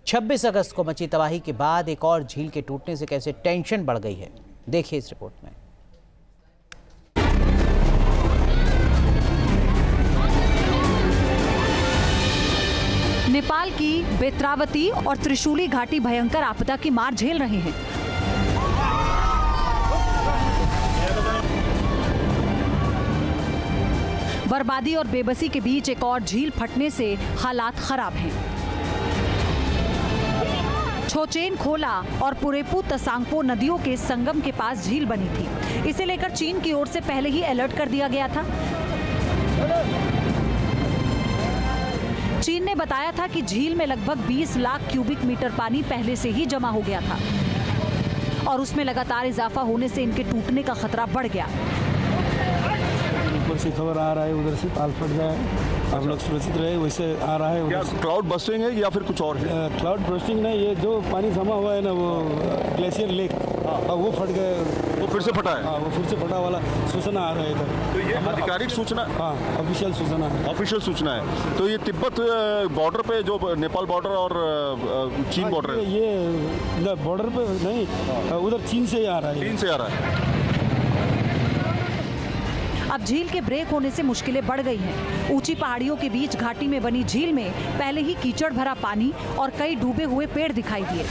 26 अगस्त को मची तबाही के बाद एक और झील के टूटने से कैसे टेंशन बढ़ गई है, देखिए इस रिपोर्ट में। नेपाल की बेत्रावती और त्रिशूली घाटी भयंकर आपदा की मार झेल रहे हैं। बर्बादी और बेबसी के बीच एक और झील फटने से हालात खराब हैं। छोचेन खोला और पुरेपू तसांगपो नदियों के संगम के पास झील बनी थी। इसे लेकर चीन की ओर से पहले ही अलर्ट कर दिया गया था। चीन ने बताया था कि झील में लगभग 20 लाख क्यूबिक मीटर पानी पहले से ही जमा हो गया था और उसमें लगातार इजाफा होने से इनके टूटने का खतरा बढ़ गया। ऊपर से खबर आ रहा है उधर से ताल फट गया है, आप लोग सुरक्षित रहे, वैसे आ रहा है। क्या क्लाउड बस्टिंग है या फिर कुछ और है? क्लाउड बस्टिंग नहीं, ये जो पानी जमा हुआ है ना वो ग्लेशियर लेक, वो फट गए, वो फिर से फटा है। हाँ, वो फिर से फटा वाला सूचना आ रहा है इधर। तो ये आधिकारिक सूचना? हाँ, ऑफिशियल सूचना है। ऑफिशियल सूचना है। तो ये तिब्बत बॉर्डर पे जो नेपाल बॉर्डर और चीन बॉर्डर है, ये बॉर्डर पे नहीं, उधर चीन से ही आ रहा है। चीन से आ रहा है। अब झील के ब्रेक होने से मुश्किलें बढ़ गई हैं। ऊंची पहाड़ियों के बीच घाटी में बनी झील में पहले ही कीचड़ भरा पानी और कई डूबे हुए पेड़ दिखाई दिए।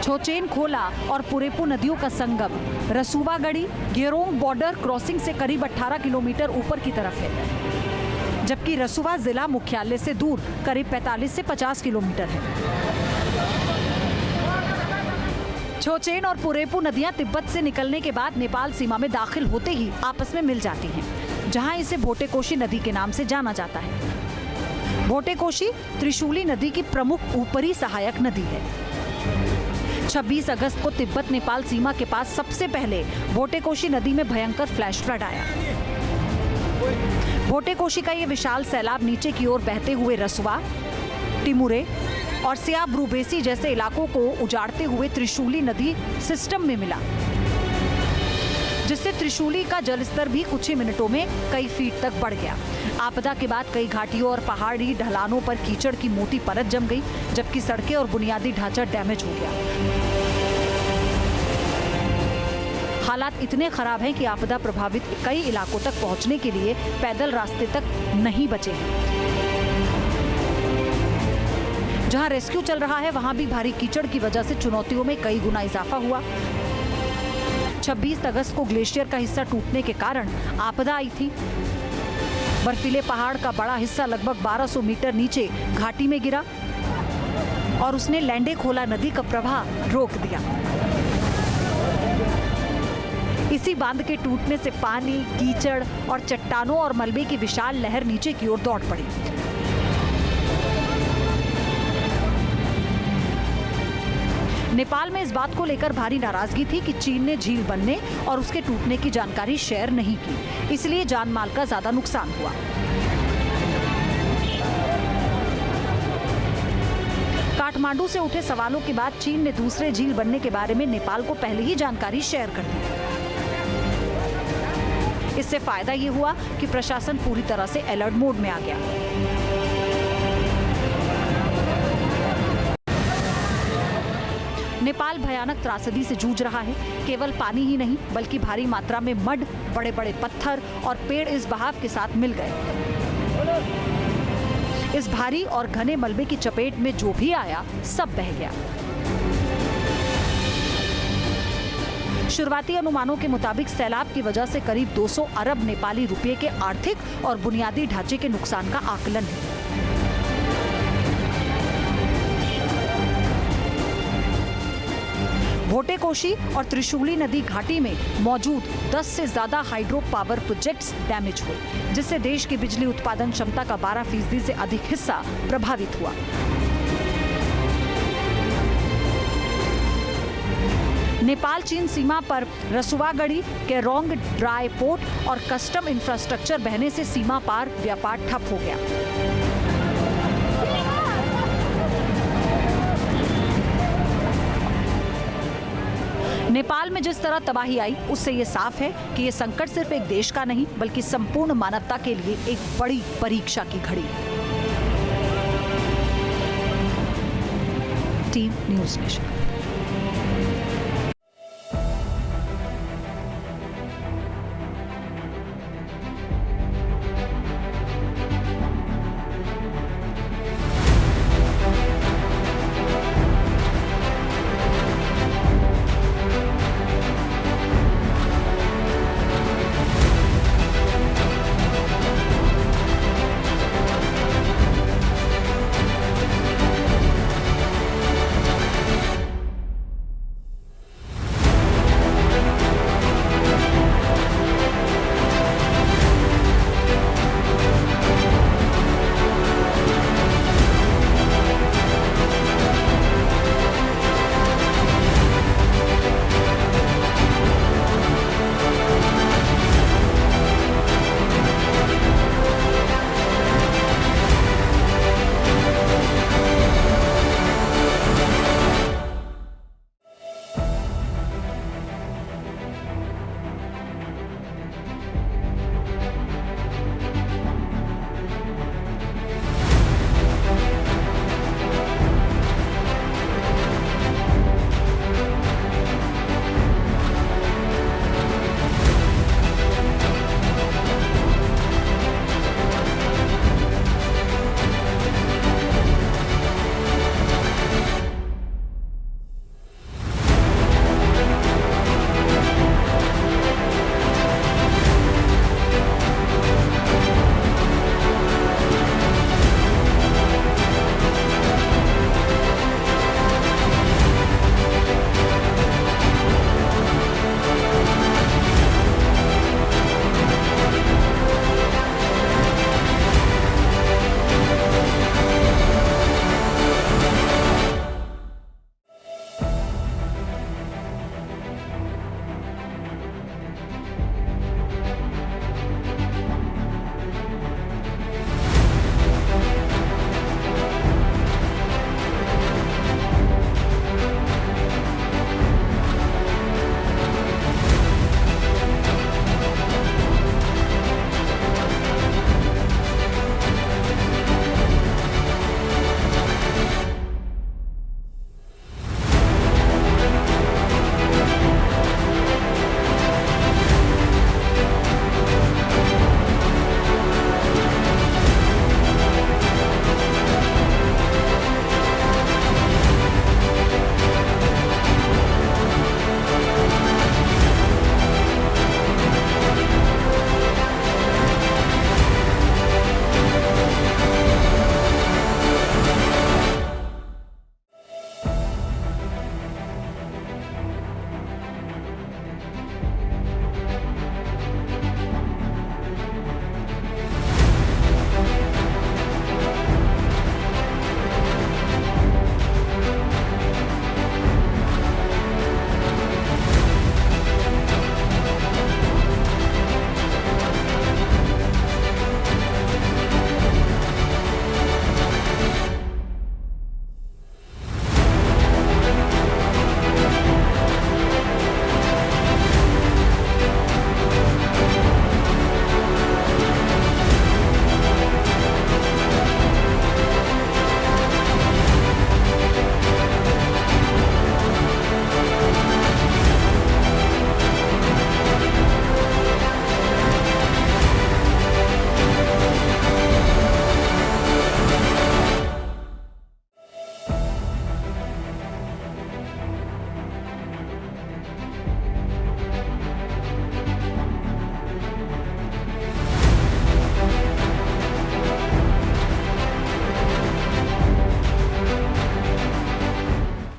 छोचेन खोला और पुरेपू नदियों का संगम रसुवागढ़ी गेरोंग बॉर्डर क्रॉसिंग से करीब 18 किलोमीटर ऊपर की तरफ है, जबकि रसुवा जिला मुख्यालय से दूर करीब 45 से 50 किलोमीटर है। छोचेन और पुरेपू नदियां तिब्बत से निकलने के बाद नेपाल सीमा में दाखिल होते ही आपस में मिल जाती हैं, जहां इसे भोटेकोशी नदी के नाम से जाना जाता है। भोटेकोशी त्रिशूली नदी की प्रमुख ऊपरी सहायक नदी है। 26 अगस्त को तिब्बत नेपाल सीमा के पास सबसे पहले भोटेकोशी नदी में भयंकर फ्लैश फ्लड आया। भोटेकोशी का ये विशाल सैलाब नीचे की ओर बहते हुए रसुवा, टिमुरे और सियाब्रुबेसी जैसे इलाकों को उजाड़ते हुए त्रिशूली नदी सिस्टम में मिला, जिससे त्रिशूली का जलस्तर भी कुछ ही मिनटों में कई फीट तक बढ़ गया। आपदा के बाद कई घाटियों और पहाड़ी ढलानों पर कीचड़ की मोटी परत जम गई, जबकि सड़कें और बुनियादी ढांचा डैमेज हो गया। हालात इतने खराब हैं कि आपदा प्रभावित कई इलाकों तक पहुंचने के लिए पैदल रास्ते तक नहीं बचे हैं। जहां रेस्क्यू चल रहा है, वहां भी भारी कीचड़ की वजह से चुनौतियों में कई गुना इजाफा हुआ। 26 अगस्त को ग्लेशियर का हिस्सा टूटने के कारण आपदा आई थी। बर्फीले पहाड़ का बड़ा हिस्सा लगभग 1200 मीटर नीचे घाटी में गिरा और उसने लैंडे खोला नदी का प्रवाह रोक दिया। इसी बांध के टूटने से पानी, कीचड़ और चट्टानों और मलबे की विशाल लहर नीचे की ओर दौड़ पड़ी। नेपाल में इस बात को लेकर भारी नाराजगी थी कि चीन ने झील बनने और उसके टूटने की जानकारी शेयर नहीं की, इसलिए जान माल का ज्यादा नुकसान हुआ। काठमांडू से उठे सवालों के बाद चीन ने दूसरे झील बनने के बारे में नेपाल को पहले ही जानकारी शेयर कर दी। इससे फायदा ये हुआ कि प्रशासन पूरी तरह से अलर्ट मोड में आ गया। नेपाल भयानक त्रासदी से जूझ रहा है। केवल पानी ही नहीं, बल्कि भारी मात्रा में मड, बड़े बड़े पत्थर और पेड़ इस बहाव के साथ मिल गए। इस भारी और घने मलबे की चपेट में जो भी आया, सब बह गया। शुरुआती अनुमानों के मुताबिक सैलाब की वजह से करीब 200 अरब नेपाली रुपए के आर्थिक और बुनियादी ढांचे के नुकसान का आकलन है। भोटेकोशी और त्रिशूली नदी घाटी में मौजूद 10 से ज्यादा हाइड्रो पावर प्रोजेक्ट्स डैमेज हुए, जिससे देश की बिजली उत्पादन क्षमता का 12% से अधिक हिस्सा प्रभावित हुआ। नेपाल चीन सीमा पर रसुवागढ़ी, केरोंग ड्राई पोर्ट और कस्टम इंफ्रास्ट्रक्चर बहने से सीमा पार व्यापार ठप हो गया। नेपाल में जिस तरह तबाही आई, उससे ये साफ है कि ये संकट सिर्फ एक देश का नहीं, बल्कि संपूर्ण मानवता के लिए एक बड़ी परीक्षा की घड़ी है। Team news nation.